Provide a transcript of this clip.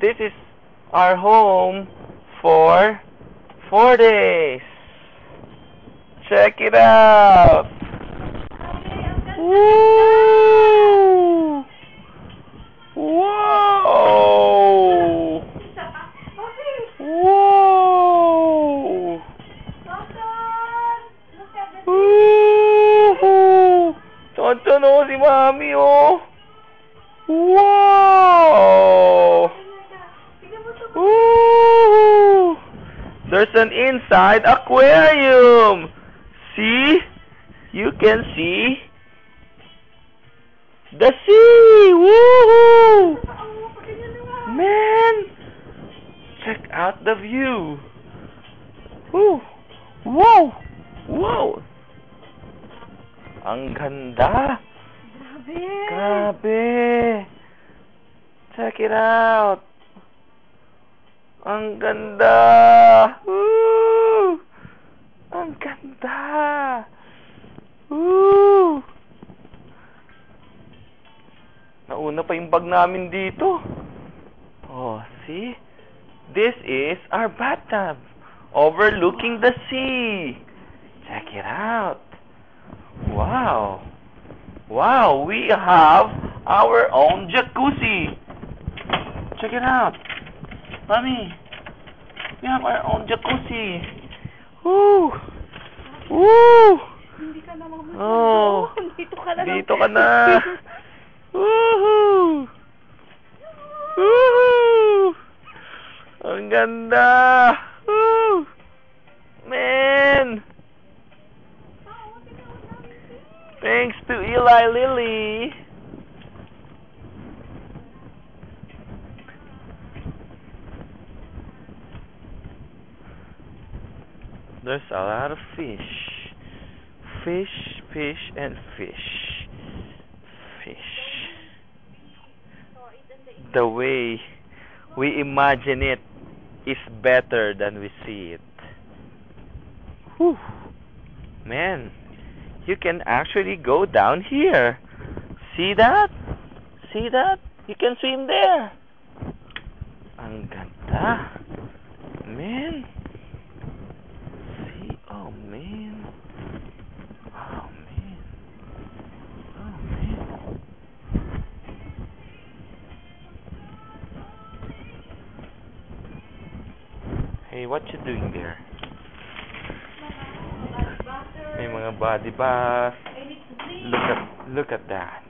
this is our home for 4 days. Check it out. Woo! Whoa! Whoa! Woo! Tonton, oh, si Mami, oh. Wow! Woo! There's an inside aquarium. See? You can see the sea. Woohoo! Man, check out the view. Woo! Wow! Wow! Ang ganda. Grabe. Check it out. Ang ganda. Woo! Ang ganda. Woo! Nauna pa yung bag namin dito. Oh, see? This is our bathtub overlooking the sea. Check it out. Wow. Wow, we have our own jacuzzi. Check it out. Mommy, we have our own jacuzzi. Woo! Woo! Hindi ka na mamusunod. Oh, Dito ka na. Dito ka na. Woohoo! Woohoo! Ang ganda! Woo! Man! Thanks to Eli Lilly. There's a lot of fish. Fish, fish, and fish. Fish. The way we imagine it is better than we see it. Whew. Man, you can actually go down here. See that? See that? You can swim there. Ang ganda. Man. See? Oh, man. Oh, man. Oh, man. Hey, what you doing there? May mga body bath. Look at that.